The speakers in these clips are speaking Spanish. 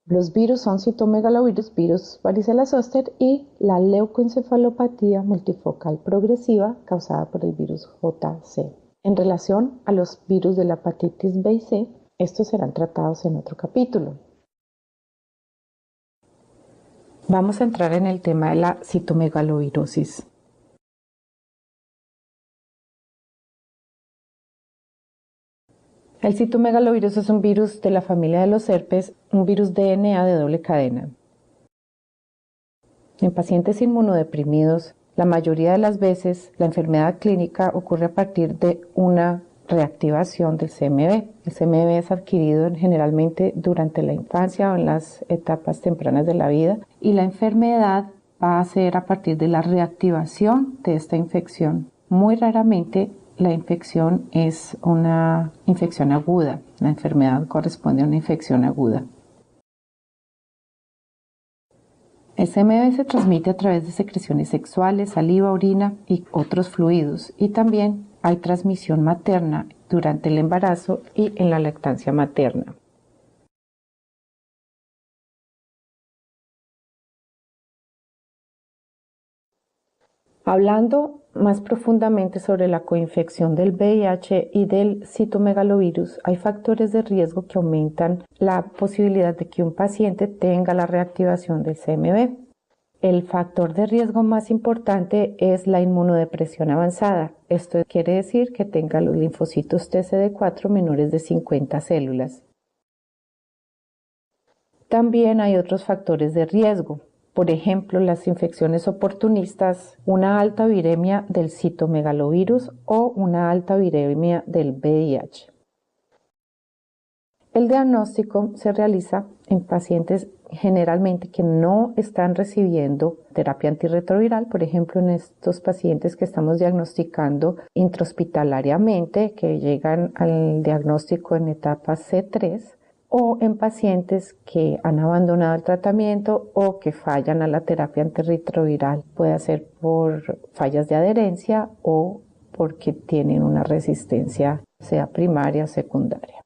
Los virus son citomegalovirus, virus varicela zoster y la leucoencefalopatía multifocal progresiva causada por el virus JC. En relación a los virus de la hepatitis B y C, estos serán tratados en otro capítulo. Vamos a entrar en el tema de la citomegalovirosis. El citomegalovirus es un virus de la familia de los herpes, un virus DNA de doble cadena. En pacientes inmunodeprimidos, la mayoría de las veces la enfermedad clínica ocurre a partir de una reactivación del CMV. El CMV es adquirido generalmente durante la infancia o en las etapas tempranas de la vida y la enfermedad va a ser a partir de la reactivación de esta infección. Muy raramente la infección es una infección aguda. La enfermedad corresponde a una infección aguda. El CMV se transmite a través de secreciones sexuales, saliva, orina y otros fluidos, y también hay transmisión materna durante el embarazo y en la lactancia materna. Hablando más profundamente sobre la coinfección del VIH y del citomegalovirus, hay factores de riesgo que aumentan la posibilidad de que un paciente tenga la reactivación del CMV. El factor de riesgo más importante es la inmunodepresión avanzada. Esto quiere decir que tenga los linfocitos TCD4 menores de 50 células. También hay otros factores de riesgo. Por ejemplo, las infecciones oportunistas, una alta viremia del citomegalovirus o una alta viremia del VIH. El diagnóstico se realiza en pacientes generalmente que no están recibiendo terapia antirretroviral, por ejemplo, en estos pacientes que estamos diagnosticando intrahospitalariamente, que llegan al diagnóstico en etapa C3, o en pacientes que han abandonado el tratamiento o que fallan a la terapia antirretroviral. Puede ser por fallas de adherencia o porque tienen una resistencia, sea primaria o secundaria.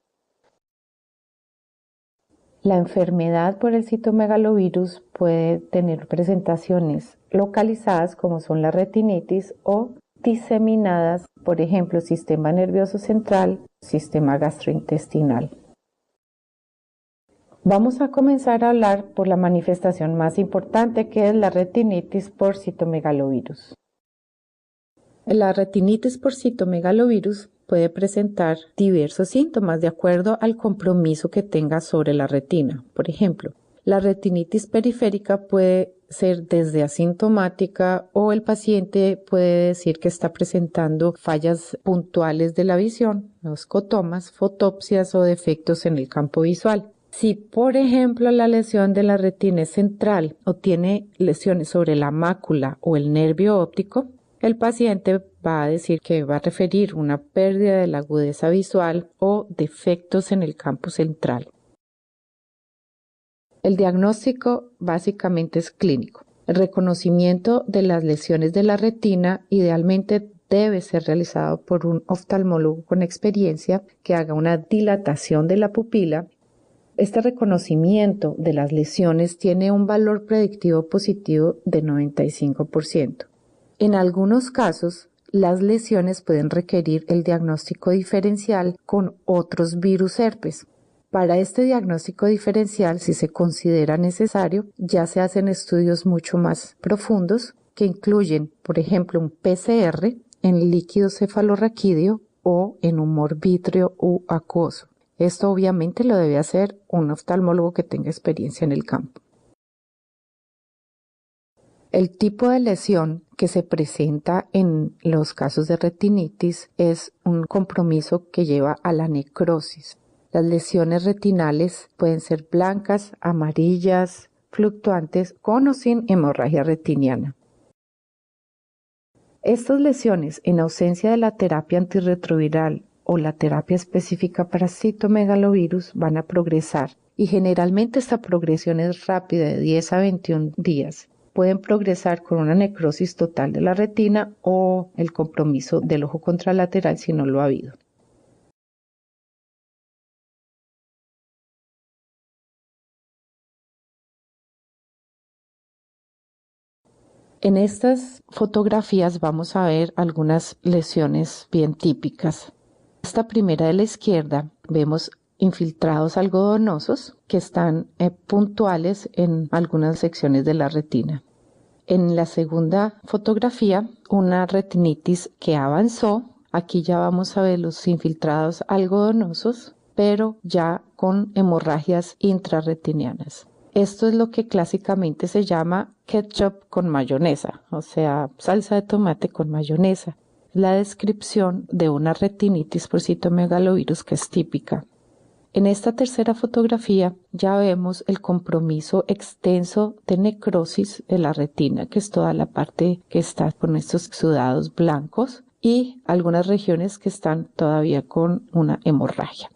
La enfermedad por el citomegalovirus puede tener presentaciones localizadas como son la retinitis o diseminadas, por ejemplo, sistema nervioso central, sistema gastrointestinal. Vamos a comenzar a hablar por la manifestación más importante, que es la retinitis por citomegalovirus. La retinitis por citomegalovirus puede presentar diversos síntomas de acuerdo al compromiso que tenga sobre la retina. Por ejemplo, la retinitis periférica puede ser desde asintomática o el paciente puede decir que está presentando fallas puntuales de la visión, escotomas, fotopsias o defectos en el campo visual. Si, por ejemplo, la lesión de la retina es central o tiene lesiones sobre la mácula o el nervio óptico, el paciente va a decir que va a referir una pérdida de la agudeza visual o defectos en el campo central. El diagnóstico básicamente es clínico. El reconocimiento de las lesiones de la retina idealmente debe ser realizado por un oftalmólogo con experiencia que haga una dilatación de la pupila. Este reconocimiento de las lesiones tiene un valor predictivo positivo de 95%. En algunos casos, las lesiones pueden requerir el diagnóstico diferencial con otros virus herpes. Para este diagnóstico diferencial, si se considera necesario, ya se hacen estudios mucho más profundos que incluyen, por ejemplo, un PCR en líquido cefalorraquídeo o en humor vítreo u acuoso. Esto obviamente lo debe hacer un oftalmólogo que tenga experiencia en el campo. El tipo de lesión que se presenta en los casos de retinitis es un compromiso que lleva a la necrosis. Las lesiones retinales pueden ser blancas, amarillas, fluctuantes, con o sin hemorragia retiniana. Estas lesiones, en ausencia de la terapia antirretroviral o la terapia específica para citomegalovirus, van a progresar y generalmente esta progresión es rápida, de 10 a 21 días. Pueden progresar con una necrosis total de la retina o el compromiso del ojo contralateral si no lo ha habido. En estas fotografías vamos a ver algunas lesiones bien típicas. Esta primera de la izquierda vemos infiltrados algodonosos que están puntuales en algunas secciones de la retina. En la segunda fotografía, una retinitis que avanzó. Aquí ya vamos a ver los infiltrados algodonosos, pero ya con hemorragias intrarretinianas. Esto es lo que clásicamente se llama ketchup con mayonesa, o sea, salsa de tomate con mayonesa. La descripción de una retinitis por citomegalovirus que es típica. En esta tercera fotografía ya vemos el compromiso extenso de necrosis de la retina, que es toda la parte que está con estos exudados blancos y algunas regiones que están todavía con una hemorragia.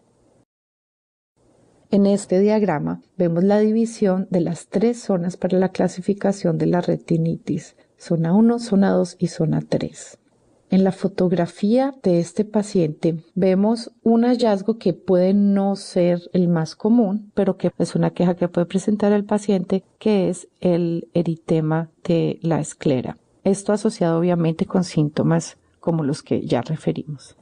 En este diagrama vemos la división de las 3 zonas para la clasificación de la retinitis, zona 1, zona 2 y zona 3. En la fotografía de este paciente vemos un hallazgo que puede no ser el más común, pero que es una queja que puede presentar el paciente, que es el eritema de la esclera. Esto asociado obviamente con síntomas como los que ya referimos.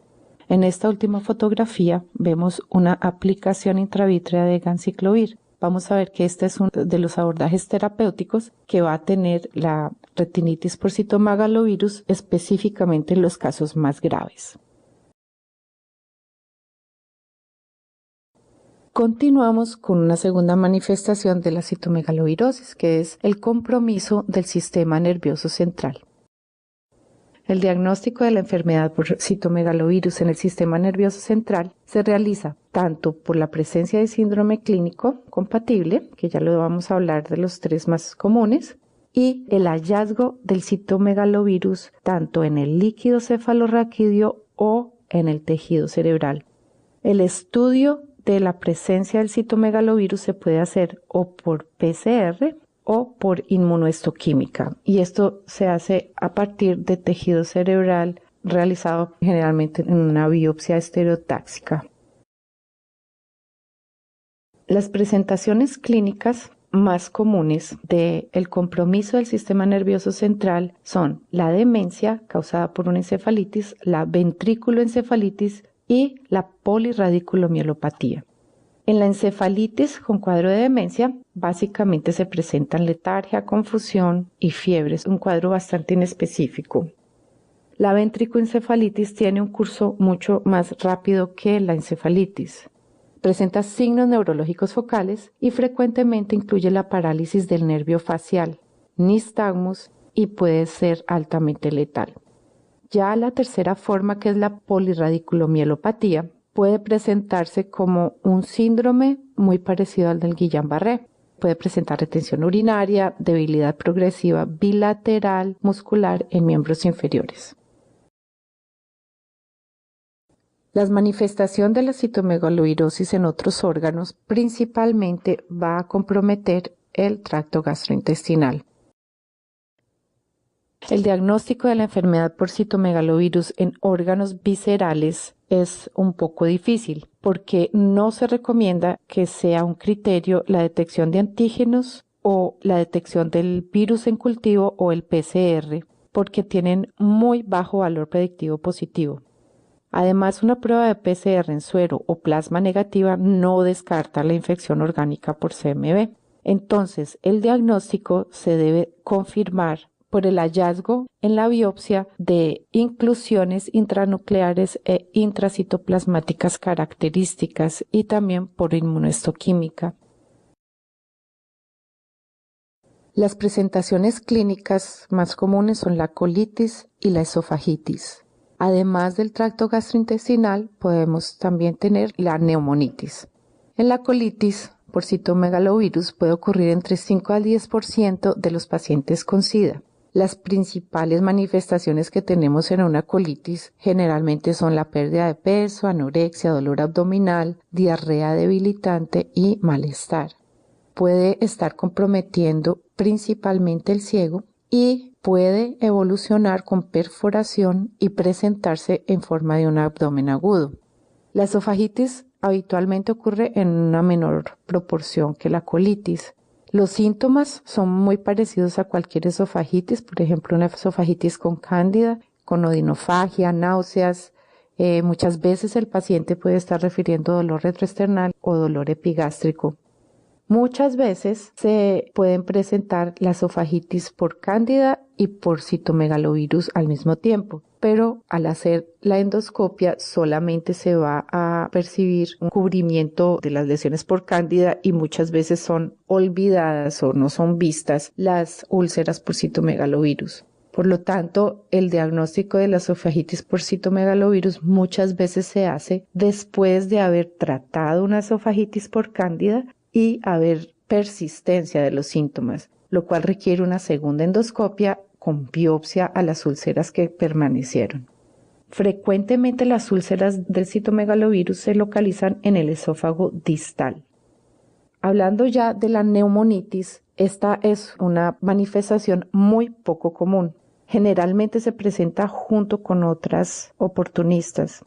En esta última fotografía vemos una aplicación intravítrea de ganciclovir. Vamos a ver que este es uno de los abordajes terapéuticos que va a tener la retinitis por citomegalovirus específicamente en los casos más graves. Continuamos con una segunda manifestación de la citomegalovirosis, que es el compromiso del sistema nervioso central. El diagnóstico de la enfermedad por citomegalovirus en el sistema nervioso central se realiza tanto por la presencia de síndrome clínico compatible, que ya lo vamos a hablar de los 3 más comunes, y el hallazgo del citomegalovirus tanto en el líquido cefalorraquídeo o en el tejido cerebral. El estudio de la presencia del citomegalovirus se puede hacer o por PCR o por inmunohistoquímica, y esto se hace a partir de tejido cerebral realizado generalmente en una biopsia estereotáxica. Las presentaciones clínicas más comunes del compromiso del sistema nervioso central son la demencia causada por una encefalitis, la ventrículoencefalitis y la polirradiculomielopatía. En la encefalitis con cuadro de demencia, básicamente se presentan letargia, confusión y fiebre, un cuadro bastante inespecífico. La ventriculoencefalitis tiene un curso mucho más rápido que la encefalitis. Presenta signos neurológicos focales y frecuentemente incluye la parálisis del nervio facial, nistagmus, y puede ser altamente letal. Ya la tercera forma, que es la polirradiculomielopatía, puede presentarse como un síndrome muy parecido al del Guillain-Barré. Puede presentar retención urinaria, debilidad progresiva bilateral muscular en miembros inferiores. La manifestación de la citomegalovirosis en otros órganos principalmente va a comprometer el tracto gastrointestinal. El diagnóstico de la enfermedad por citomegalovirus en órganos viscerales es un poco difícil porque no se recomienda que sea un criterio la detección de antígenos o la detección del virus en cultivo o el PCR, porque tienen muy bajo valor predictivo positivo. Además, una prueba de PCR en suero o plasma negativa no descarta la infección orgánica por CMV. Entonces, el diagnóstico se debe confirmar por el hallazgo en la biopsia de inclusiones intranucleares e intracitoplasmáticas características y también por inmunohistoquímica. Las presentaciones clínicas más comunes son la colitis y la esofagitis. Además del tracto gastrointestinal, podemos también tener la neumonitis. En la colitis por citomegalovirus puede ocurrir entre 5 al 10% de los pacientes con SIDA. Las principales manifestaciones que tenemos en una colitis generalmente son la pérdida de peso, anorexia, dolor abdominal, diarrea debilitante y malestar. Puede estar comprometiendo principalmente el ciego y puede evolucionar con perforación y presentarse en forma de un abdomen agudo. La esofagitis habitualmente ocurre en una menor proporción que la colitis. Los síntomas son muy parecidos a cualquier esofagitis, por ejemplo, una esofagitis con cándida, con odinofagia, náuseas. Muchas veces el paciente puede estar refiriendo dolor retroesternal o dolor epigástrico. Muchas veces se pueden presentar la esofagitis por cándida y por citomegalovirus al mismo tiempo, pero al hacer la endoscopia solamente se va a percibir un cubrimiento de las lesiones por cándida y muchas veces son olvidadas o no son vistas las úlceras por citomegalovirus. Por lo tanto, el diagnóstico de la esofagitis por citomegalovirus muchas veces se hace después de haber tratado una esofagitis por cándida y haber persistencia de los síntomas, lo cual requiere una segunda endoscopia con biopsia a las úlceras que permanecieron. Frecuentemente las úlceras del citomegalovirus se localizan en el esófago distal. Hablando ya de la neumonitis, esta es una manifestación muy poco común. Generalmente se presenta junto con otras oportunistas.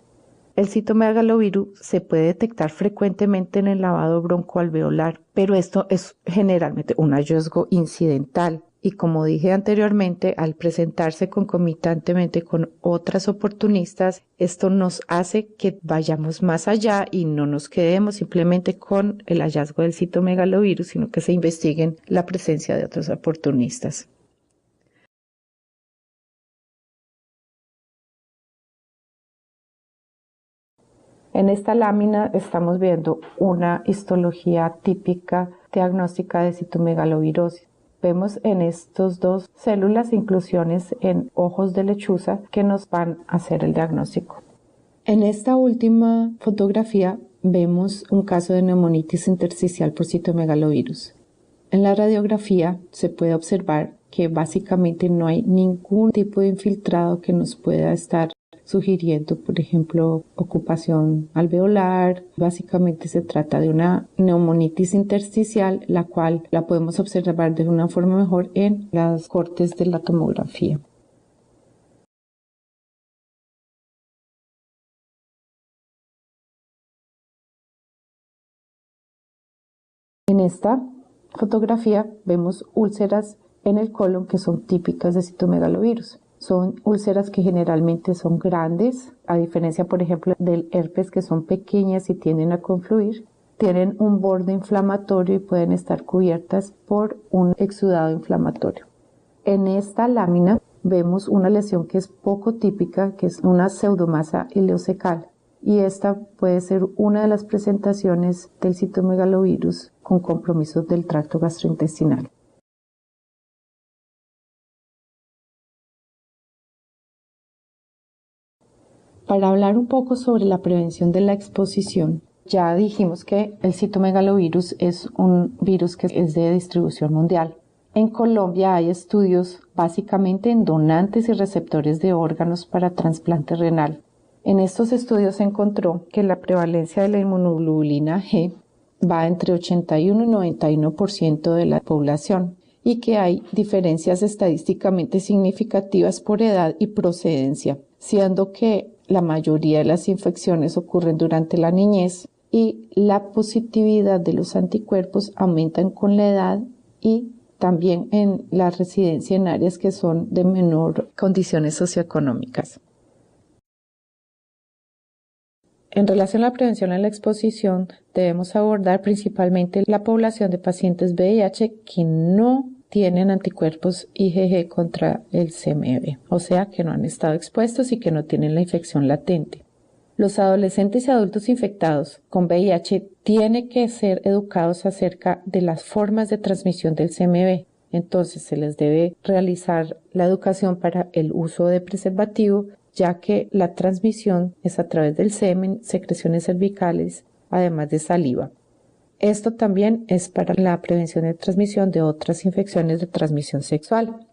El citomegalovirus se puede detectar frecuentemente en el lavado broncoalveolar, pero esto es generalmente un hallazgo incidental y, como dije anteriormente, al presentarse concomitantemente con otras oportunistas, esto nos hace que vayamos más allá y no nos quedemos simplemente con el hallazgo del citomegalovirus, sino que se investiguen la presencia de otros oportunistas. En esta lámina estamos viendo una histología típica diagnóstica de citomegalovirosis. Vemos en estos dos células inclusiones en ojos de lechuza que nos van a hacer el diagnóstico. En esta última fotografía vemos un caso de neumonitis intersticial por citomegalovirus. En la radiografía se puede observar que básicamente no hay ningún tipo de infiltrado que nos pueda estar sugiriendo, por ejemplo, ocupación alveolar. Básicamente se trata de una neumonitis intersticial, la cual la podemos observar de una forma mejor en las cortes de la tomografía. En esta fotografía vemos úlceras en el colon que son típicas de citomegalovirus. Son úlceras que generalmente son grandes, a diferencia, por ejemplo, del herpes, que son pequeñas y tienden a confluir. Tienen un borde inflamatorio y pueden estar cubiertas por un exudado inflamatorio. En esta lámina vemos una lesión que es poco típica, que es una pseudomasa ileocecal. Y esta puede ser una de las presentaciones del citomegalovirus con compromisos del tracto gastrointestinal. Para hablar un poco sobre la prevención de la exposición, ya dijimos que el citomegalovirus es un virus que es de distribución mundial. En Colombia hay estudios básicamente en donantes y receptores de órganos para trasplante renal. En estos estudios se encontró que la prevalencia de la inmunoglobulina G va entre 81 y 91% de la población y que hay diferencias estadísticamente significativas por edad y procedencia, siendo que la mayoría de las infecciones ocurren durante la niñez y la positividad de los anticuerpos aumentan con la edad y también en la residencia en áreas que son de menor condiciones socioeconómicas. En relación a la prevención a la exposición, debemos abordar principalmente la población de pacientes VIH que no tienen anticuerpos IgG contra el CMV, o sea que no han estado expuestos y que no tienen la infección latente. Los adolescentes y adultos infectados con VIH tienen que ser educados acerca de las formas de transmisión del CMV. Entonces se les debe realizar la educación para el uso de preservativo, ya que la transmisión es a través del semen, secreciones cervicales, además de saliva. Esto también es para la prevención de transmisión de otras infecciones de transmisión sexual.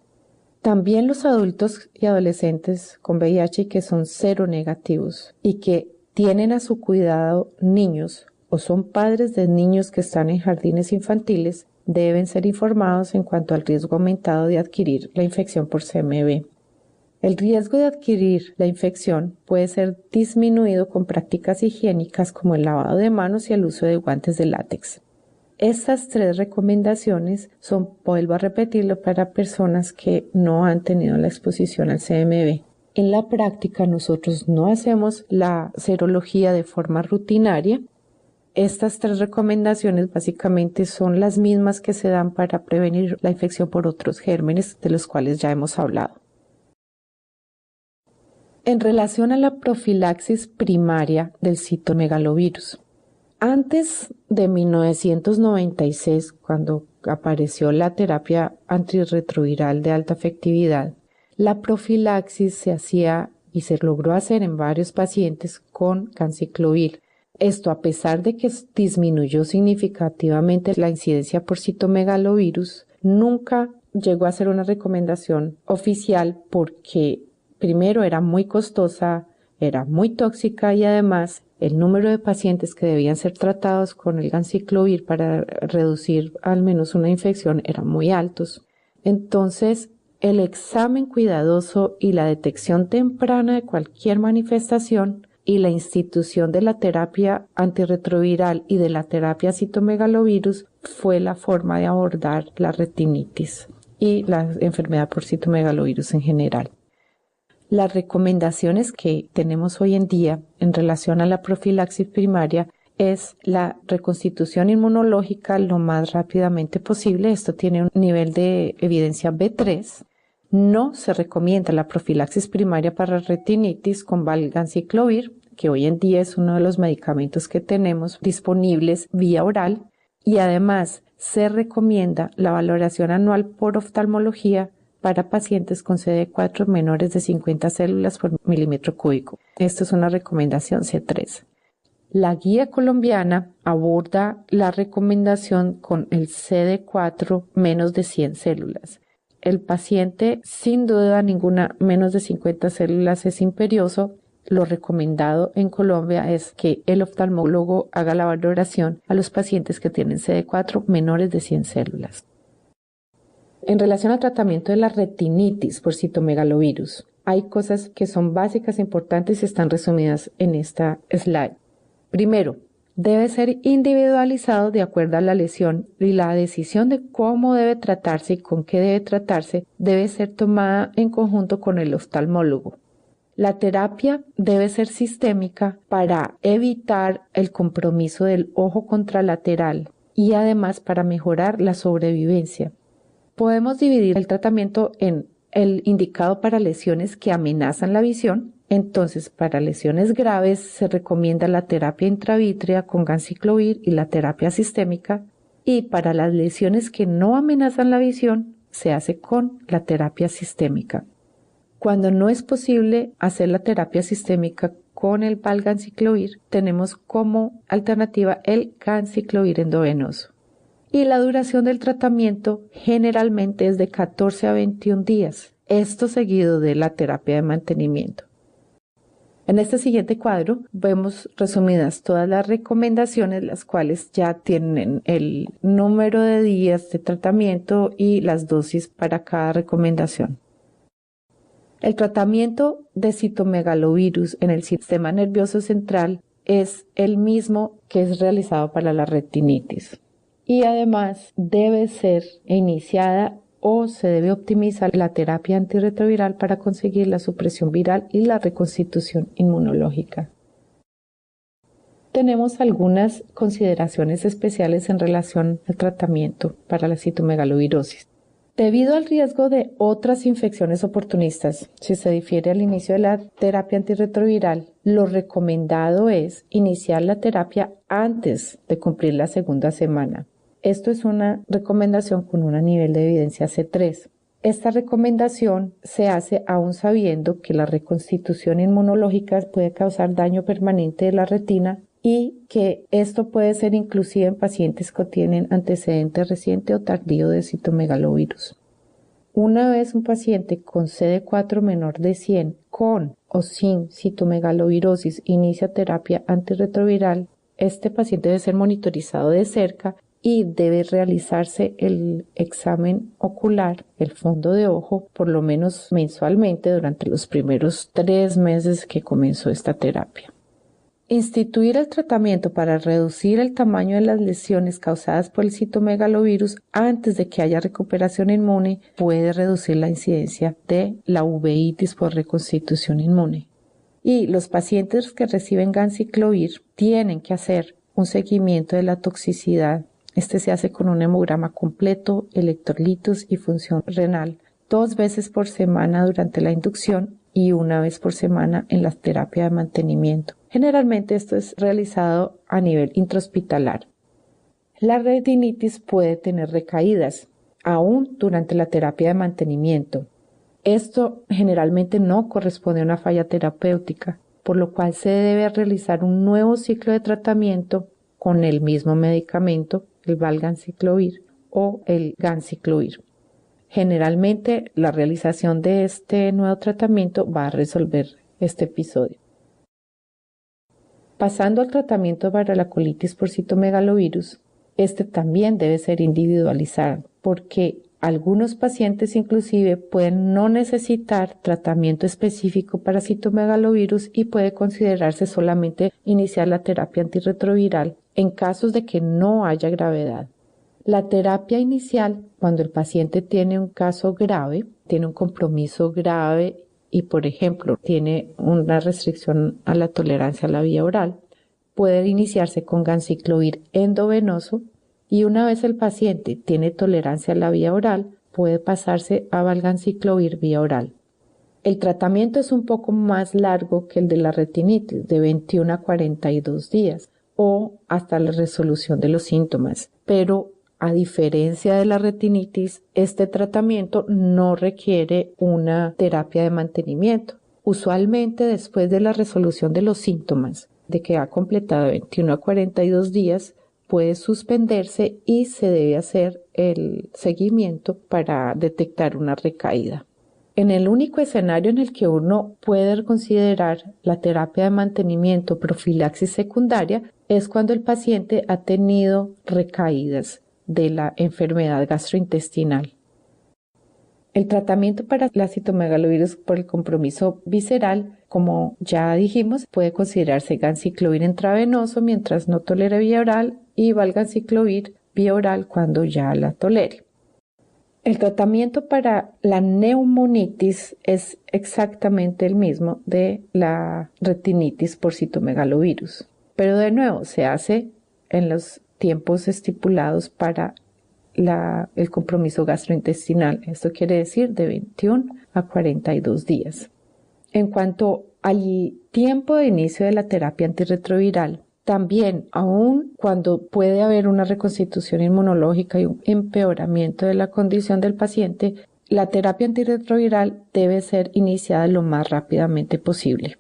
También los adultos y adolescentes con VIH que son seronegativos y que tienen a su cuidado niños o son padres de niños que están en jardines infantiles deben ser informados en cuanto al riesgo aumentado de adquirir la infección por CMV. El riesgo de adquirir la infección puede ser disminuido con prácticas higiénicas como el lavado de manos y el uso de guantes de látex. Estas 3 recomendaciones son, vuelvo a repetirlo, para personas que no han tenido la exposición al CMV. En la práctica nosotros no hacemos la serología de forma rutinaria. Estas 3 recomendaciones básicamente son las mismas que se dan para prevenir la infección por otros gérmenes de los cuales ya hemos hablado. En relación a la profilaxis primaria del citomegalovirus, antes de 1996, cuando apareció la terapia antirretroviral de alta efectividad, la profilaxis se hacía y se logró hacer en varios pacientes con ganciclovir. Esto a pesar de que disminuyó significativamente la incidencia por citomegalovirus, nunca llegó a ser una recomendación oficial porque primero era muy costosa, era muy tóxica y además el número de pacientes que debían ser tratados con el ganciclovir para reducir al menos una infección eran muy altos. Entonces, el examen cuidadoso y la detección temprana de cualquier manifestación y la institución de la terapia antirretroviral y de la terapia citomegalovirus fue la forma de abordar la retinitis y la enfermedad por citomegalovirus en general. Las recomendaciones que tenemos hoy en día en relación a la profilaxis primaria es la reconstitución inmunológica lo más rápidamente posible. Esto tiene un nivel de evidencia B3. No se recomienda la profilaxis primaria para retinitis con valganciclovir, que hoy en día es uno de los medicamentos que tenemos disponibles vía oral, y además se recomienda la valoración anual por oftalmología para pacientes con CD4 menores de 50 células por milímetro cúbico. Esto es una recomendación C3. La guía colombiana aborda la recomendación con el CD4 menos de 100 células. El paciente, sin duda ninguna, menos de 50 células es imperioso. Lo recomendado en Colombia es que el oftalmólogo haga la valoración a los pacientes que tienen CD4 menores de 100 células. En relación al tratamiento de la retinitis por citomegalovirus, hay cosas que son básicas e importantes y están resumidas en esta slide. Primero, debe ser individualizado de acuerdo a la lesión y la decisión de cómo debe tratarse y con qué debe tratarse debe ser tomada en conjunto con el oftalmólogo. La terapia debe ser sistémica para evitar el compromiso del ojo contralateral y además para mejorar la sobrevivencia. Podemos dividir el tratamiento en el indicado para lesiones que amenazan la visión. Entonces, para lesiones graves se recomienda la terapia intravítrea con ganciclovir y la terapia sistémica, y para las lesiones que no amenazan la visión se hace con la terapia sistémica. Cuando no es posible hacer la terapia sistémica con el valganciclovir, tenemos como alternativa el ganciclovir endovenoso. Y la duración del tratamiento generalmente es de 14 a 21 días, esto seguido de la terapia de mantenimiento. En este siguiente cuadro vemos resumidas todas las recomendaciones, las cuales ya tienen el número de días de tratamiento y las dosis para cada recomendación. El tratamiento de citomegalovirus en el sistema nervioso central es el mismo que es realizado para la retinitis y además debe ser iniciada o se debe optimizar la terapia antirretroviral para conseguir la supresión viral y la reconstitución inmunológica. Tenemos algunas consideraciones especiales en relación al tratamiento para la citomegalovirosis. Debido al riesgo de otras infecciones oportunistas, si se difiere al inicio de la terapia antirretroviral, lo recomendado es iniciar la terapia antes de cumplir la segunda semana. Esto es una recomendación con un nivel de evidencia C3. Esta recomendación se hace aún sabiendo que la reconstitución inmunológica puede causar daño permanente de la retina y que esto puede ser inclusive en pacientes que tienen antecedente reciente o tardío de citomegalovirus. Una vez un paciente con CD4 menor de 100 con o sin citomegalovirosis inicia terapia antirretroviral, este paciente debe ser monitorizado de cerca y debe realizarse el examen ocular, el fondo de ojo, por lo menos mensualmente durante los primeros 3 meses que comenzó esta terapia. Instituir el tratamiento para reducir el tamaño de las lesiones causadas por el citomegalovirus antes de que haya recuperación inmune puede reducir la incidencia de la uveitis por reconstitución inmune. Y los pacientes que reciben ganciclovir tienen que hacer un seguimiento de la toxicidad. Este se hace con un hemograma completo, electrolitos y función renal 2 veces por semana durante la inducción y 1 vez por semana en la terapia de mantenimiento. Generalmente esto es realizado a nivel intrahospitalar. La retinitis puede tener recaídas, aún durante la terapia de mantenimiento. Esto generalmente no corresponde a una falla terapéutica, por lo cual se debe realizar un nuevo ciclo de tratamiento con el mismo medicamento, el valganciclovir o el ganciclovir. Generalmente la realización de este nuevo tratamiento va a resolver este episodio. Pasando al tratamiento para la colitis por citomegalovirus, este también debe ser individualizado porque algunos pacientes inclusive pueden no necesitar tratamiento específico para citomegalovirus y puede considerarse solamente iniciar la terapia antirretroviral en casos de que no haya gravedad. La terapia inicial, cuando el paciente tiene un caso grave, tiene un compromiso grave y, por ejemplo, tiene una restricción a la tolerancia a la vía oral, puede iniciarse con ganciclovir endovenoso y una vez el paciente tiene tolerancia a la vía oral, puede pasarse a valganciclovir vía oral. El tratamiento es un poco más largo que el de la retinitis, de 21 a 42 días o hasta la resolución de los síntomas, pero a diferencia de la retinitis, este tratamiento no requiere una terapia de mantenimiento. Usualmente después de la resolución de los síntomas, de que ha completado 21 a 42 días, puede suspenderse y se debe hacer el seguimiento para detectar una recaída. En el único escenario en el que uno puede considerar la terapia de mantenimiento profilaxis secundaria es cuando el paciente ha tenido recaídas de la enfermedad gastrointestinal. El tratamiento para la citomegalovirus por el compromiso visceral, como ya dijimos, puede considerarse ganciclovir intravenoso mientras no tolere vía oral y valganciclovir vía oral cuando ya la tolere. El tratamiento para la neumonitis es exactamente el mismo de la retinitis por citomegalovirus, pero de nuevo se hace en los tiempos estipulados para el compromiso gastrointestinal. Esto quiere decir de 21 a 42 días. En cuanto al tiempo de inicio de la terapia antirretroviral, también, aun cuando puede haber una reconstitución inmunológica y un empeoramiento de la condición del paciente, la terapia antirretroviral debe ser iniciada lo más rápidamente posible.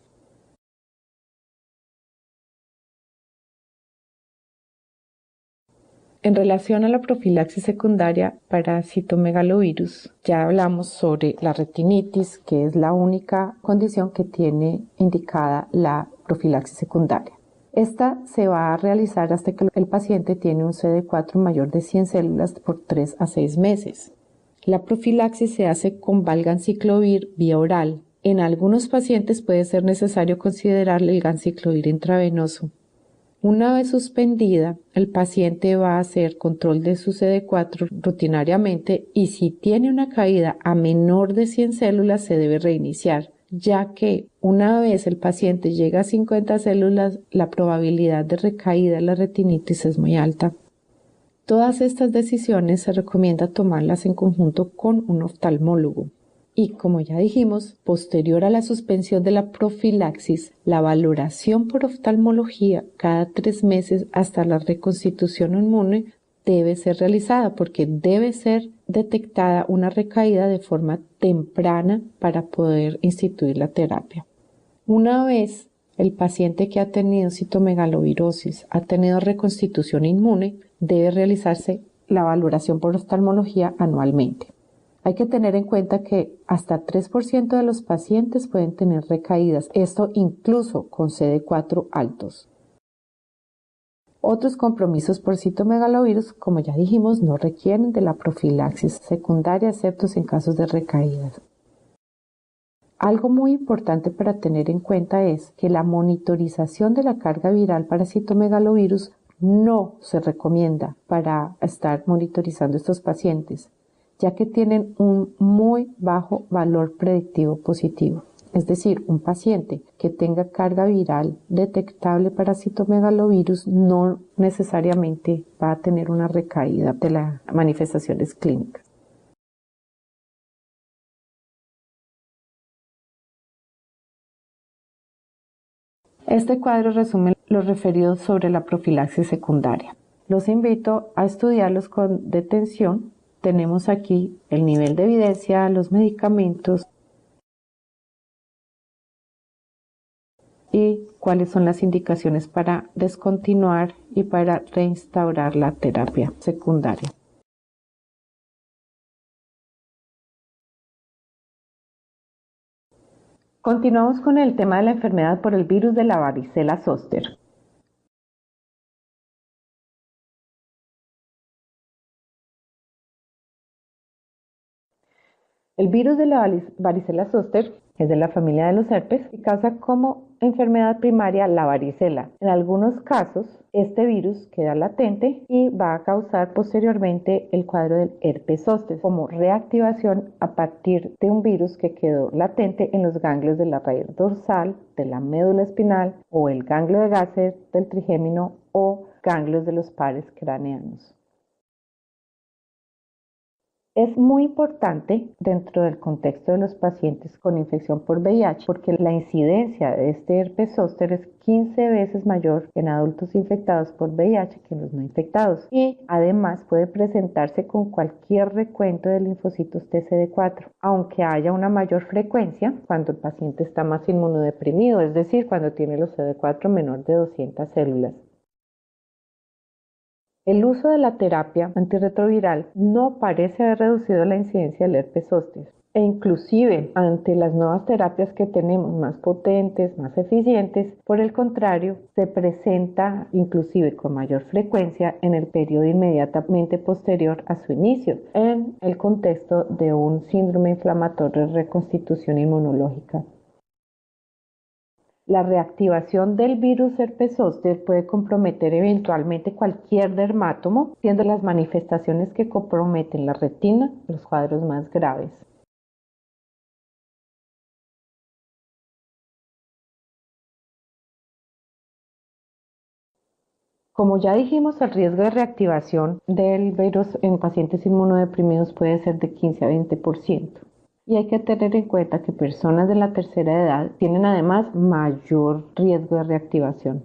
En relación a la profilaxis secundaria para citomegalovirus, ya hablamos sobre la retinitis, que es la única condición que tiene indicada la profilaxis secundaria. Esta se va a realizar hasta que el paciente tiene un CD4 mayor de 100 células por 3 a 6 meses. La profilaxis se hace con valganciclovir vía oral. En algunos pacientes puede ser necesario considerar el ganciclovir intravenoso. Una vez suspendida, el paciente va a hacer control de su CD4 rutinariamente y si tiene una caída a menor de 100 células se debe reiniciar, ya que una vez el paciente llega a 50 células, la probabilidad de recaída de la retinitis es muy alta. Todas estas decisiones se recomienda tomarlas en conjunto con un oftalmólogo. Y como ya dijimos, posterior a la suspensión de la profilaxis, la valoración por oftalmología cada 3 meses hasta la reconstitución inmune debe ser realizada porque debe ser detectada una recaída de forma temprana para poder instituir la terapia. Una vez el paciente que ha tenido citomegalovirosis ha tenido reconstitución inmune, debe realizarse la valoración por oftalmología anualmente. Hay que tener en cuenta que hasta 3% de los pacientes pueden tener recaídas, esto incluso con CD4 altos. Otros compromisos por citomegalovirus, como ya dijimos, no requieren de la profilaxis secundaria, excepto en casos de recaídas. Algo muy importante para tener en cuenta es que la monitorización de la carga viral para citomegalovirus no se recomienda para estar monitorizando estos pacientes, ya que tienen un muy bajo valor predictivo positivo. Es decir, un paciente que tenga carga viral detectable para citomegalovirus no necesariamente va a tener una recaída de las manifestaciones clínicas. Este cuadro resume lo referido sobre la profilaxis secundaria. Los invito a estudiarlos con detención. Tenemos aquí el nivel de evidencia, los medicamentos y cuáles son las indicaciones para descontinuar y para reinstaurar la terapia secundaria. Continuamos con el tema de la enfermedad por el virus de la varicela zóster. El virus de la varicela zóster es de la familia de los herpes y causa como enfermedad primaria la varicela. En algunos casos, este virus queda latente y va a causar posteriormente el cuadro del herpes zóster como reactivación a partir de un virus que quedó latente en los ganglios de la raíz dorsal, de la médula espinal o el ganglio de Gasser del trigémino o ganglios de los pares craneanos. Es muy importante dentro del contexto de los pacientes con infección por VIH porque la incidencia de este herpes zóster es 15 veces mayor en adultos infectados por VIH que en los no infectados y además puede presentarse con cualquier recuento de linfocitos TCD4, aunque haya una mayor frecuencia cuando el paciente está más inmunodeprimido, es decir, cuando tiene los CD4 menor de 200 células. El uso de la terapia antirretroviral no parece haber reducido la incidencia del herpes zóster e inclusive ante las nuevas terapias que tenemos más potentes, más eficientes, por el contrario, se presenta inclusive con mayor frecuencia en el periodo inmediatamente posterior a su inicio, en el contexto de un síndrome inflamatorio de reconstitución inmunológica. La reactivación del virus herpes zóster puede comprometer eventualmente cualquier dermatomo, siendo las manifestaciones que comprometen la retina los cuadros más graves. Como ya dijimos, el riesgo de reactivación del virus en pacientes inmunodeprimidos puede ser de 15 a 20%. Y hay que tener en cuenta que personas de la tercera edad tienen además mayor riesgo de reactivación.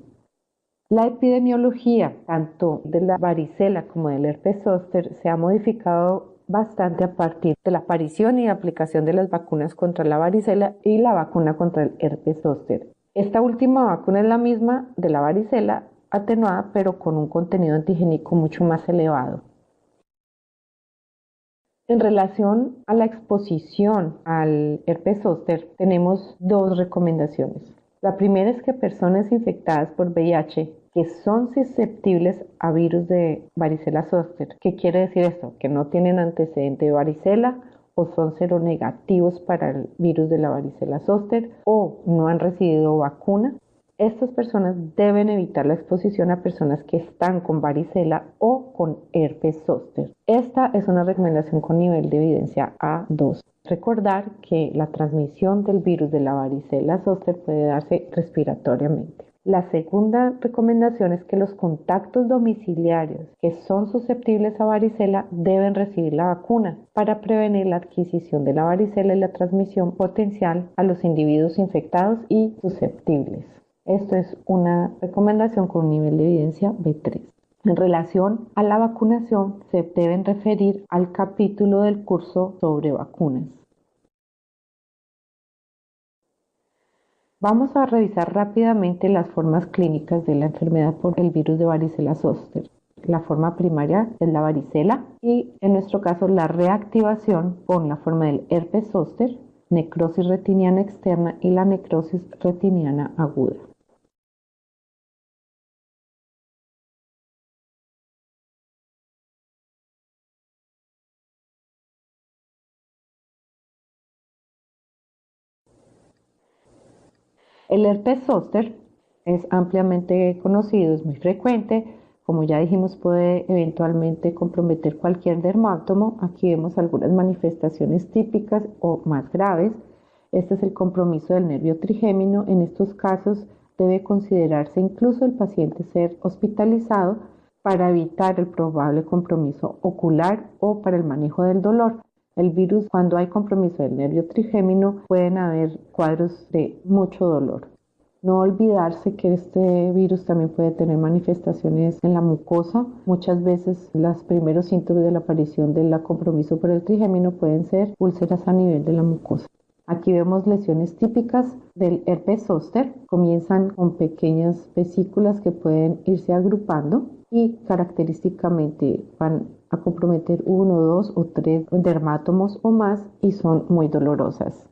La epidemiología, tanto de la varicela como del herpes zóster, se ha modificado bastante a partir de la aparición y aplicación de las vacunas contra la varicela y la vacuna contra el herpes zóster. Esta última vacuna es la misma de la varicela atenuada, pero con un contenido antigénico mucho más elevado. En relación a la exposición al herpes zóster, tenemos dos recomendaciones. La primera es que personas infectadas por VIH que son susceptibles a virus de varicela zóster. ¿Qué quiere decir esto? Que no tienen antecedente de varicela o son seronegativos para el virus de la varicela zóster o no han recibido vacuna. Estas personas deben evitar la exposición a personas que están con varicela o con herpes zóster. Esta es una recomendación con nivel de evidencia A2. Recordar que la transmisión del virus de la varicela zóster puede darse respiratoriamente. La segunda recomendación es que los contactos domiciliarios que son susceptibles a varicela deben recibir la vacuna para prevenir la adquisición de la varicela y la transmisión potencial a los individuos infectados y susceptibles. Esto es una recomendación con un nivel de evidencia B3. En relación a la vacunación, se deben referir al capítulo del curso sobre vacunas. Vamos a revisar rápidamente las formas clínicas de la enfermedad por el virus de varicela zóster. La forma primaria es la varicela y en nuestro caso la reactivación con la forma del herpes zóster, necrosis retiniana externa y la necrosis retiniana aguda. El herpes zóster es ampliamente conocido, es muy frecuente. Como ya dijimos, puede eventualmente comprometer cualquier dermatomo. Aquí vemos algunas manifestaciones típicas o más graves. Este es el compromiso del nervio trigémino. En estos casos debe considerarse incluso el paciente ser hospitalizado para evitar el probable compromiso ocular o para el manejo del dolor. El virus, cuando hay compromiso del nervio trigémino, pueden haber cuadros de mucho dolor. No olvidarse que este virus también puede tener manifestaciones en la mucosa. Muchas veces los primeros síntomas de la aparición del compromiso por el trigémino pueden ser úlceras a nivel de la mucosa. Aquí vemos lesiones típicas del herpes zóster. Comienzan con pequeñas vesículas que pueden irse agrupando y característicamente van a comprometer 1, 2 o 3 dermátomos o más y son muy dolorosas.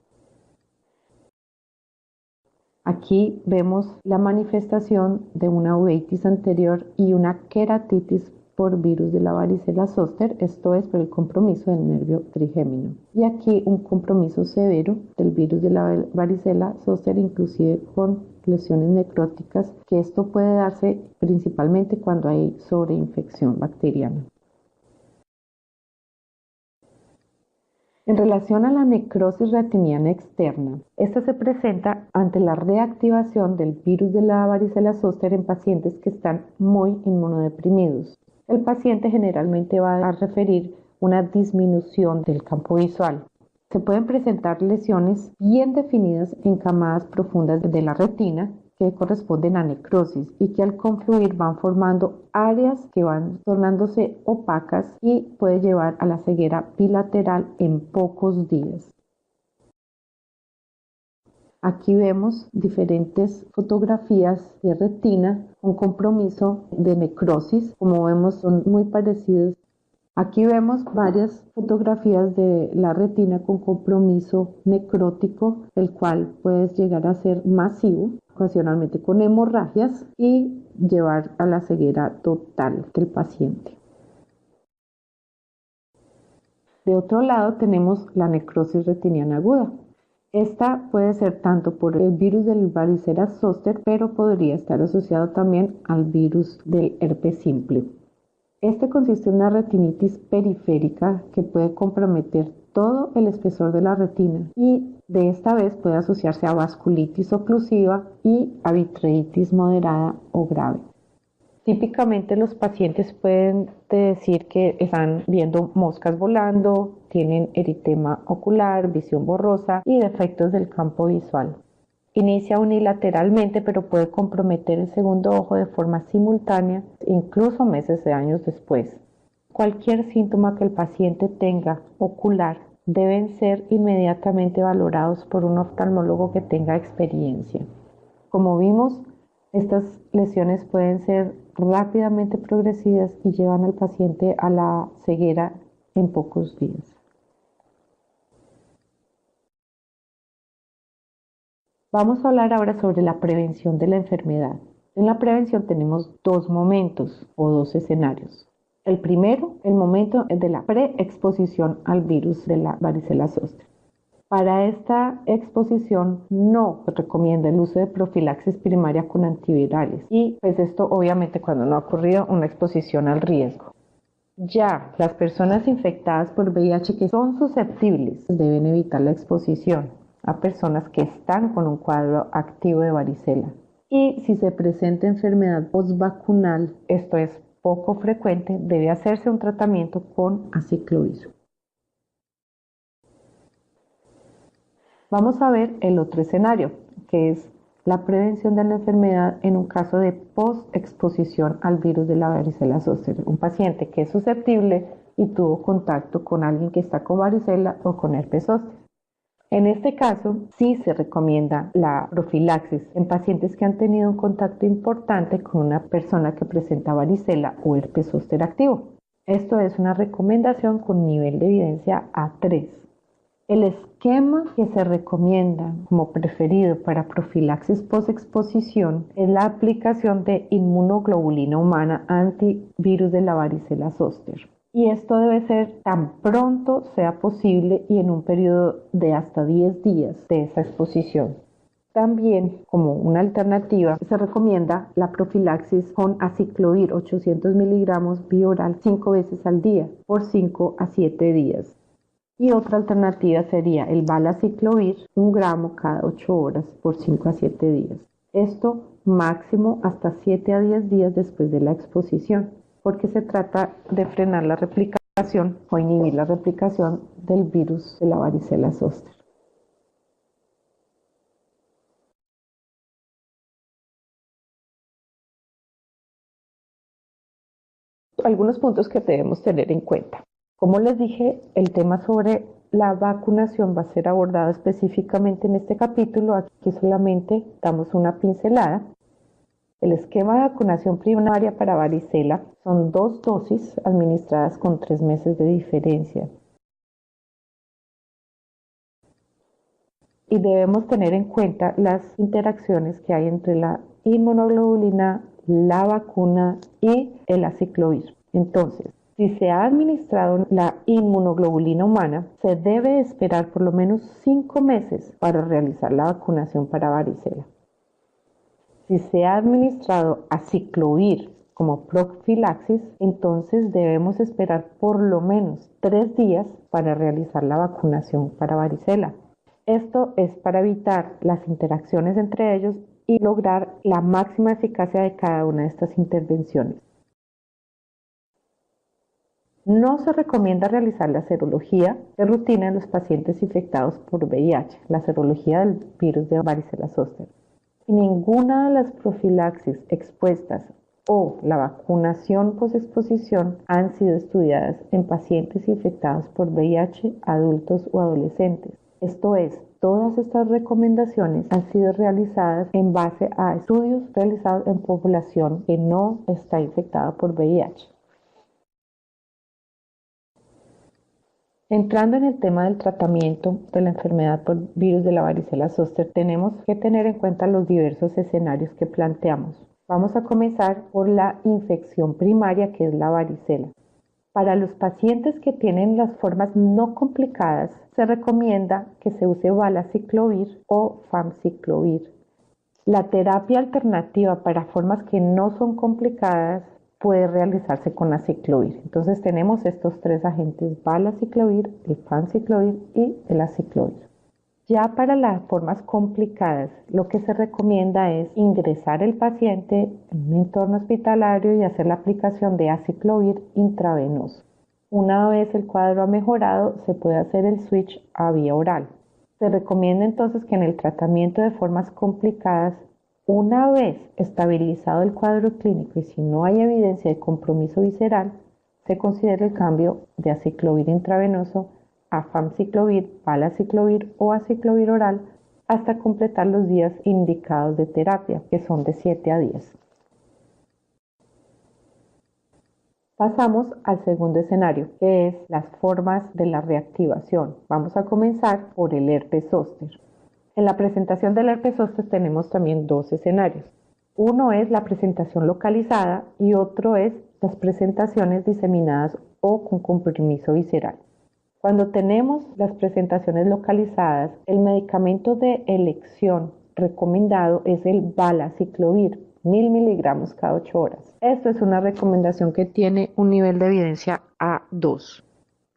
Aquí vemos la manifestación de una uveitis anterior y una queratitis por virus de la varicela zóster, esto es por el compromiso del nervio trigémino. Y aquí un compromiso severo del virus de la varicela zóster, inclusive con lesiones necróticas, que esto puede darse principalmente cuando hay sobreinfección bacteriana. En relación a la necrosis retiniana externa, esta se presenta ante la reactivación del virus de la varicela zóster en pacientes que están muy inmunodeprimidos. El paciente generalmente va a referir una disminución del campo visual. Se pueden presentar lesiones bien definidas en camadas profundas de la retina que corresponden a necrosis y que al confluir van formando áreas que van tornándose opacas y puede llevar a la ceguera bilateral en pocos días. Aquí vemos diferentes fotografías de retina con compromiso de necrosis. Como vemos, son muy parecidos. Aquí vemos varias fotografías de la retina con compromiso necrótico, el cual puede llegar a ser masivo, ocasionalmente con hemorragias y llevar a la ceguera total del paciente. De otro lado tenemos la necrosis retiniana aguda. Esta puede ser tanto por el virus del varicela zóster, pero podría estar asociado también al virus del herpes simple. Este consiste en una retinitis periférica que puede comprometer todo el espesor de la retina y de esta vez puede asociarse a vasculitis oclusiva y a vitreitis moderada o grave. Típicamente los pacientes pueden decir que están viendo moscas volando, tienen eritema ocular, visión borrosa y defectos del campo visual. Inicia unilateralmente, pero puede comprometer el segundo ojo de forma simultánea, incluso meses de años después. Cualquier síntoma que el paciente tenga ocular deben ser inmediatamente valorados por un oftalmólogo que tenga experiencia. Como vimos, estas lesiones pueden ser rápidamente progresivas y llevan al paciente a la ceguera en pocos días. Vamos a hablar ahora sobre la prevención de la enfermedad. En la prevención tenemos dos momentos o dos escenarios. El primero, el momento de la preexposición al virus de la varicela zóster. Para esta exposición no se recomienda el uso de profilaxis primaria con antivirales y pues esto obviamente cuando no ha ocurrido una exposición al riesgo. Ya las personas infectadas por VIH que son susceptibles deben evitar la exposición a personas que están con un cuadro activo de varicela. Y si se presenta enfermedad postvacunal, esto es poco frecuente, debe hacerse un tratamiento con aciclovir. Vamos a ver el otro escenario, que es la prevención de la enfermedad en un caso de postexposición al virus de la varicela zóster. Un paciente que es susceptible y tuvo contacto con alguien que está con varicela o con herpes zóster. En este caso, sí se recomienda la profilaxis en pacientes que han tenido un contacto importante con una persona que presenta varicela o herpes zóster activo. Esto es una recomendación con nivel de evidencia A3. El esquema que se recomienda como preferido para profilaxis postexposición es la aplicación de inmunoglobulina humana antivirus de la varicela zóster. Y esto debe ser tan pronto sea posible y en un periodo de hasta 10 días de esa exposición. También, como una alternativa, se recomienda la profilaxis con aciclovir 800 miligramos vía oral 5 veces al día por 5 a 7 días. Y otra alternativa sería el valaciclovir 1 gramo cada 8 horas por 5 a 7 días. Esto máximo hasta 7 a 10 días después de la exposición, porque se trata de frenar la replicación o inhibir la replicación del virus de la varicela zóster. Algunos puntos que debemos tener en cuenta. Como les dije, el tema sobre la vacunación va a ser abordado específicamente en este capítulo. Aquí solamente damos una pincelada. El esquema de vacunación primaria para varicela son 2 dosis administradas con 3 meses de diferencia. Y debemos tener en cuenta las interacciones que hay entre la inmunoglobulina, la vacuna y el aciclovir. Entonces, si se ha administrado la inmunoglobulina humana, se debe esperar por lo menos 5 meses para realizar la vacunación para varicela. Si se ha administrado aciclovir como profilaxis, entonces debemos esperar por lo menos 3 días para realizar la vacunación para varicela. Esto es para evitar las interacciones entre ellos y lograr la máxima eficacia de cada una de estas intervenciones. No se recomienda realizar la serología de rutina en los pacientes infectados por VIH, la serología del virus de varicela zóster. Ninguna de las profilaxis expuestas o la vacunación posexposición han sido estudiadas en pacientes infectados por VIH, adultos o adolescentes. Esto es, todas estas recomendaciones han sido realizadas en base a estudios realizados en población que no está infectada por VIH. Entrando en el tema del tratamiento de la enfermedad por virus de la varicela zóster, tenemos que tener en cuenta los diversos escenarios que planteamos. Vamos a comenzar por la infección primaria, que es la varicela. Para los pacientes que tienen las formas no complicadas, se recomienda que se use valaciclovir o famciclovir. La terapia alternativa para formas que no son complicadas puede realizarse con aciclovir. Entonces tenemos estos 3 agentes: valaciclovir, el famciclovir y el aciclovir. Ya para las formas complicadas, lo que se recomienda es ingresar el paciente en un entorno hospitalario y hacer la aplicación de aciclovir intravenoso. Una vez el cuadro ha mejorado, se puede hacer el switch a vía oral. Se recomienda entonces que en el tratamiento de formas complicadas, una vez estabilizado el cuadro clínico y si no hay evidencia de compromiso visceral, se considera el cambio de aciclovir intravenoso a famciclovir, valaciclovir o aciclovir oral hasta completar los días indicados de terapia, que son de 7 a 10. Pasamos al segundo escenario, que es las formas de la reactivación. Vamos a comenzar por el herpes zóster. En la presentación del herpes zóster tenemos también 2 escenarios. Uno es la presentación localizada y otro es las presentaciones diseminadas o con compromiso visceral. Cuando tenemos las presentaciones localizadas, el medicamento de elección recomendado es el valaciclovir, 1000 miligramos cada 8 horas. Esto es una recomendación que tiene un nivel de evidencia A2.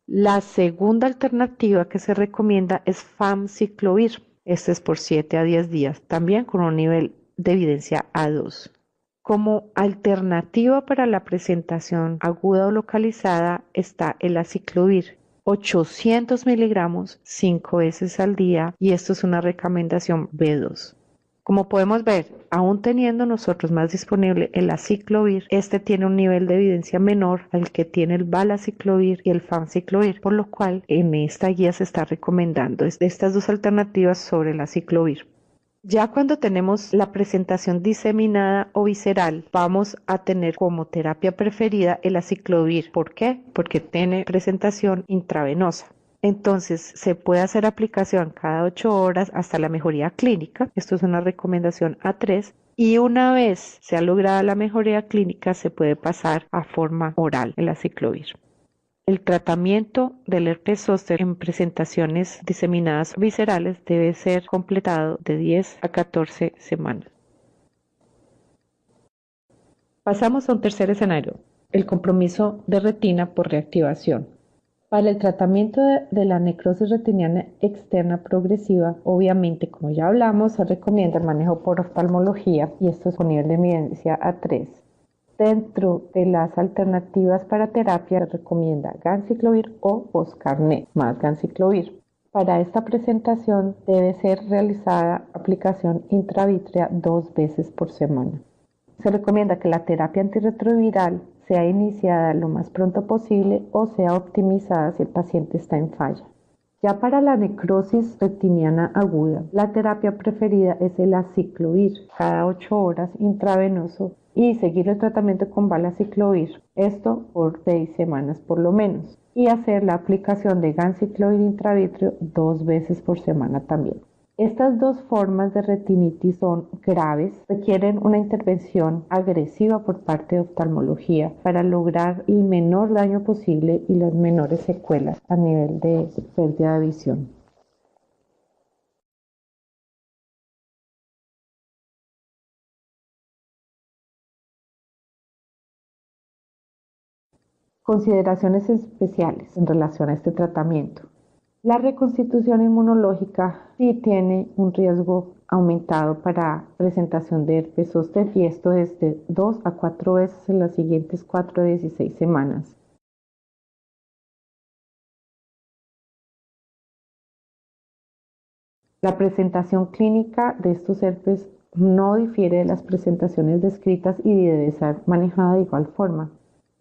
La segunda alternativa que se recomienda es famciclovir. Este es por 7 a 10 días, también con un nivel de evidencia A2. Como alternativa para la presentación aguda o localizada está el aciclovir, 800 miligramos 5 veces al día, y esto es una recomendación B2. Como podemos ver, aún teniendo nosotros más disponible el aciclovir, este tiene un nivel de evidencia menor al que tiene el valaciclovir y el famciclovir, por lo cual en esta guía se está recomendando estas 2 alternativas sobre el aciclovir. Ya cuando tenemos la presentación diseminada o visceral, vamos a tener como terapia preferida el aciclovir. ¿Por qué? Porque tiene presentación intravenosa. Entonces, se puede hacer aplicación cada 8 horas hasta la mejoría clínica. Esto es una recomendación A3. Y una vez se ha logrado la mejoría clínica, se puede pasar a forma oral el aciclovir. El tratamiento del herpes zóster en presentaciones diseminadas viscerales debe ser completado de 10 a 14 semanas. Pasamos a un tercer escenario, el compromiso de retina por reactivación. Para el tratamiento de la necrosis retiniana externa progresiva, obviamente, como ya hablamos, se recomienda el manejo por oftalmología y esto es con nivel de evidencia A3. Dentro de las alternativas para terapia, se recomienda ganciclovir o foscarnet más ganciclovir. Para esta presentación debe ser realizada aplicación intravítrea 2 veces por semana. Se recomienda que la terapia antirretroviral sea iniciada lo más pronto posible o sea optimizada si el paciente está en falla. Ya para la necrosis retiniana aguda, la terapia preferida es el aciclovir cada 8 horas intravenoso y seguir el tratamiento con valaciclovir, esto por 6 semanas por lo menos, y hacer la aplicación de ganciclovir intravítreo 2 veces por semana también. Estas dos formas de retinitis son graves, requieren una intervención agresiva por parte de oftalmología para lograr el menor daño posible y las menores secuelas a nivel de pérdida de visión. Consideraciones especiales en relación a este tratamiento. La reconstitución inmunológica sí tiene un riesgo aumentado para presentación de herpes zóster y esto es de 2 a 4 veces en las siguientes 4 a 16 semanas. La presentación clínica de estos herpes no difiere de las presentaciones descritas y debe ser manejada de igual forma.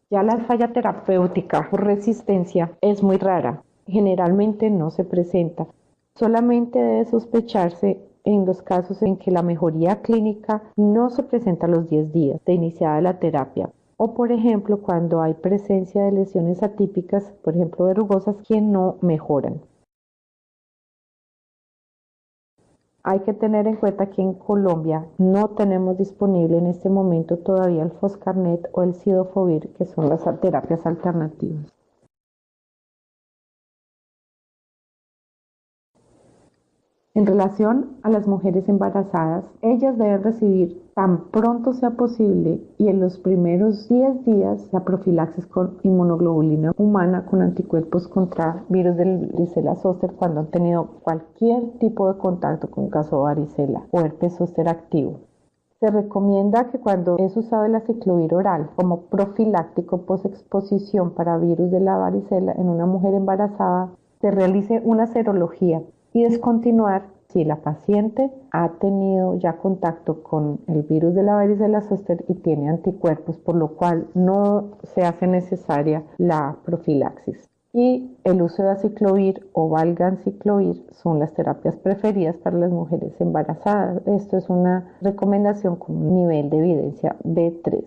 Ya la falla terapéutica por resistencia es muy rara. Generalmente no se presenta. Solamente debe sospecharse en los casos en que la mejoría clínica no se presenta a los 10 días de iniciada la terapia. O por ejemplo cuando hay presencia de lesiones atípicas, por ejemplo verrugosas, que no mejoran. Hay que tener en cuenta que en Colombia no tenemos disponible en este momento todavía el foscarnet o el cidofovir, que son las terapias alternativas. En relación a las mujeres embarazadas, ellas deben recibir tan pronto sea posible y en los primeros 10 días la profilaxis con inmunoglobulina humana con anticuerpos contra virus del varicela zóster cuando han tenido cualquier tipo de contacto con caso de varicela o herpes zóster activo. Se recomienda que cuando es usado el aciclovir oral como profiláctico posexposición para virus de la varicela en una mujer embarazada, se realice una serología y descontinuar si la paciente ha tenido ya contacto con el virus de la varicela zóster y tiene anticuerpos, por lo cual no se hace necesaria la profilaxis. Y el uso de aciclovir o valganciclovir son las terapias preferidas para las mujeres embarazadas. Esto es una recomendación con un nivel de evidencia B3.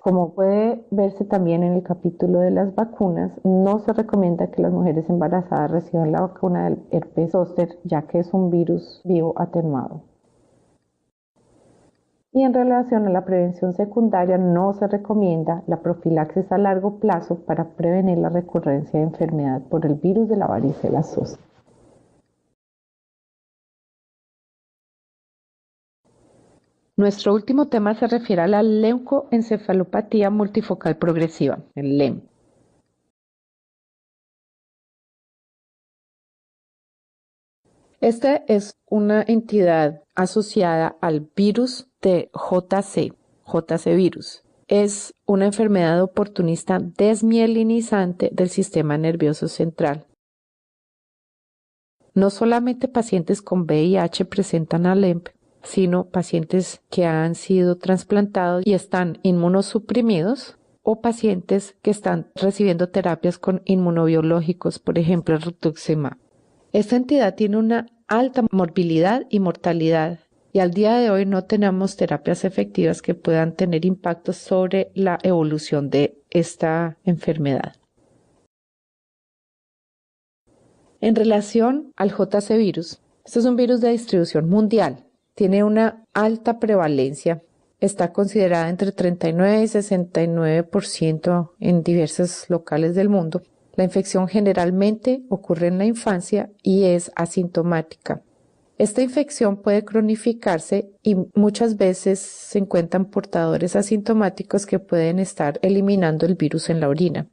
Como puede verse también en el capítulo de las vacunas, no se recomienda que las mujeres embarazadas reciban la vacuna del herpes zóster, ya que es un virus vivo atenuado. Y en relación a la prevención secundaria, no se recomienda la profilaxis a largo plazo para prevenir la recurrencia de enfermedad por el virus de la varicela zóster. Nuestro último tema se refiere a la leucoencefalopatía multifocal progresiva, el LEM. Esta es una entidad asociada al virus de JC virus. Es una enfermedad oportunista desmielinizante del sistema nervioso central. No solamente pacientes con VIH presentan a LEMP, sino pacientes que han sido trasplantados y están inmunosuprimidos o pacientes que están recibiendo terapias con inmunobiológicos, por ejemplo, el rituximab. Esta entidad tiene una alta morbilidad y mortalidad y al día de hoy no tenemos terapias efectivas que puedan tener impacto sobre la evolución de esta enfermedad. En relación al JC virus, este es un virus de distribución mundial. Tiene una alta prevalencia, está considerada entre 39 y 69% en diversos locales del mundo La infección generalmente ocurre en la infancia y es asintomática. Esta infección puede cronificarse y muchas veces se encuentran portadores asintomáticos que pueden estar eliminando el virus en la orina.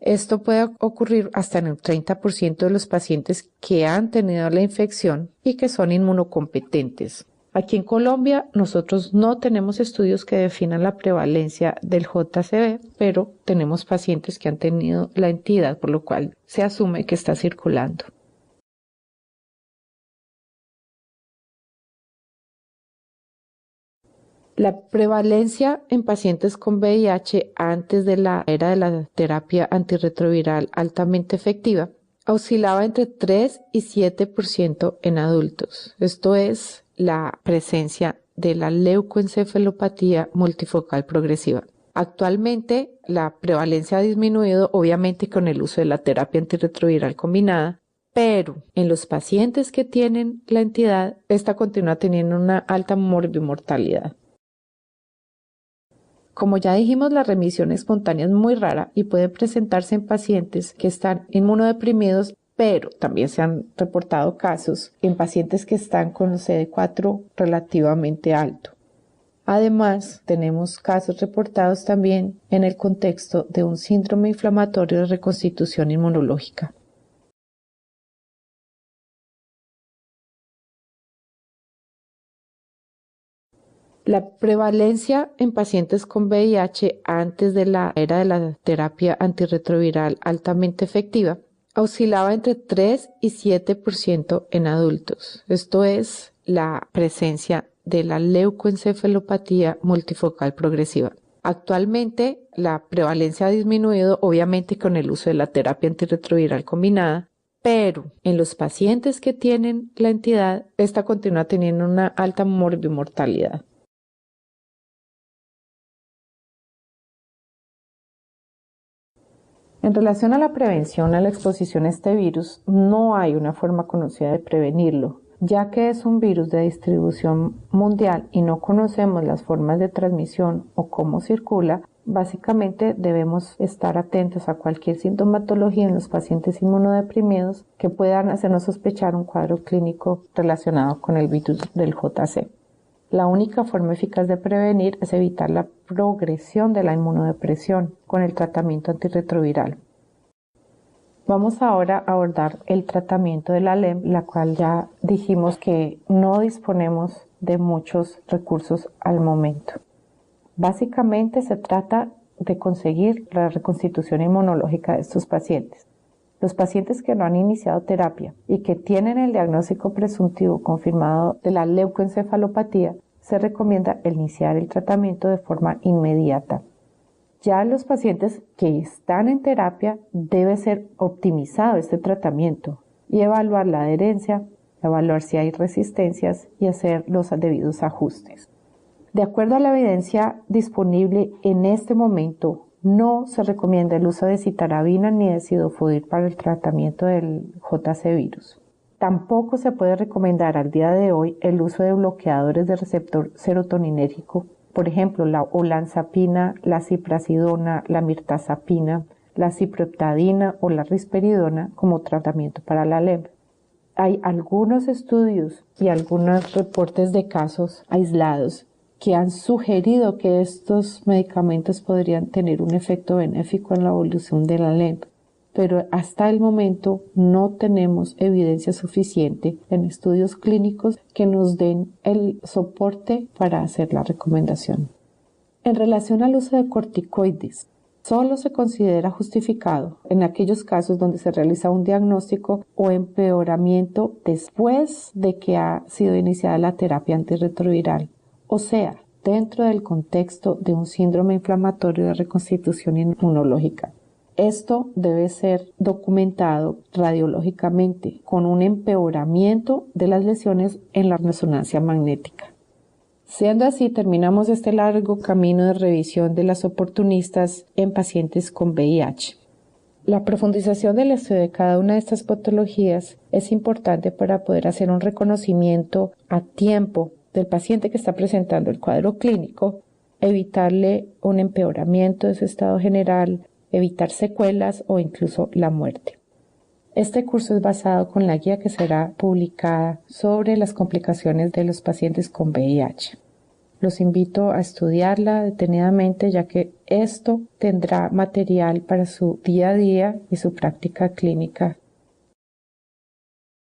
Esto puede ocurrir hasta en el 30% de los pacientes que han tenido la infección y que son inmunocompetentes. Aquí en Colombia nosotros no tenemos estudios que definan la prevalencia del JCV, pero tenemos pacientes que han tenido la entidad, por lo cual se asume que está circulando. La prevalencia en pacientes con VIH antes de la era de la terapia antirretroviral altamente efectiva oscilaba entre 3 y 7% en adultos. Esto es la presencia de la leucoencefalopatía multifocal progresiva. Actualmente la prevalencia ha disminuido, obviamente con el uso de la terapia antirretroviral combinada, pero en los pacientes que tienen la entidad, esta continúa teniendo una alta morbimortalidad. Como ya dijimos, la remisión espontánea es muy rara y puede presentarse en pacientes que están inmunodeprimidos, pero también se han reportado casos en pacientes que están con CD4 relativamente alto. Además, tenemos casos reportados también en el contexto de un síndrome inflamatorio de reconstitución inmunológica. La prevalencia en pacientes con VIH antes de la era de la terapia antirretroviral altamente efectiva oscilaba entre 3 y 7% en adultos. Esto es la presencia de la leucoencefalopatía multifocal progresiva. Actualmente la prevalencia ha disminuido, obviamente con el uso de la terapia antirretroviral combinada, pero en los pacientes que tienen la entidad, esta continúa teniendo una alta morbimortalidad. En relación a la prevención a la exposición a este virus, no hay una forma conocida de prevenirlo, ya que es un virus de distribución mundial y no conocemos las formas de transmisión o cómo circula. Básicamente debemos estar atentos a cualquier sintomatología en los pacientes inmunodeprimidos que puedan hacernos sospechar un cuadro clínico relacionado con el virus del JC. La única forma eficaz de prevenir es evitar la progresión de la inmunodepresión con el tratamiento antirretroviral. Vamos ahora a abordar el tratamiento de la LEMS, la cual ya dijimos que no disponemos de muchos recursos al momento. Básicamente se trata de conseguir la reconstitución inmunológica de estos pacientes. Los pacientes que no han iniciado terapia y que tienen el diagnóstico presuntivo confirmado de la leucoencefalopatía, se recomienda iniciar el tratamiento de forma inmediata. Ya los pacientes que están en terapia debe ser optimizado este tratamiento y evaluar la adherencia, evaluar si hay resistencias y hacer los debidos ajustes. De acuerdo a la evidencia disponible en este momento, no se recomienda el uso de citarabina ni de sidofovir para el tratamiento del JC virus. Tampoco se puede recomendar al día de hoy el uso de bloqueadores de receptor serotoninérgico, por ejemplo, la olanzapina, la ciprasidona, la mirtazapina, la ciproheptadina o la risperidona como tratamiento para la LEMS. Hay algunos estudios y algunos reportes de casos aislados que han sugerido que estos medicamentos podrían tener un efecto benéfico en la evolución de la LEMS, pero hasta el momento no tenemos evidencia suficiente en estudios clínicos que nos den el soporte para hacer la recomendación. En relación al uso de corticoides, solo se considera justificado en aquellos casos donde se realiza un diagnóstico o empeoramiento después de que ha sido iniciada la terapia antirretroviral. O sea, dentro del contexto de un síndrome inflamatorio de reconstitución inmunológica. Esto debe ser documentado radiológicamente con un empeoramiento de las lesiones en la resonancia magnética. Siendo así, terminamos este largo camino de revisión de las oportunistas en pacientes con VIH. La profundización del estudio de cada una de estas patologías es importante para poder hacer un reconocimiento a tiempo del paciente que está presentando el cuadro clínico, evitarle un empeoramiento de su estado general, evitar secuelas o incluso la muerte. Este curso es basado con la guía que será publicada sobre las complicaciones de los pacientes con VIH. Los invito a estudiarla detenidamente, ya que esto tendrá material para su día a día y su práctica clínica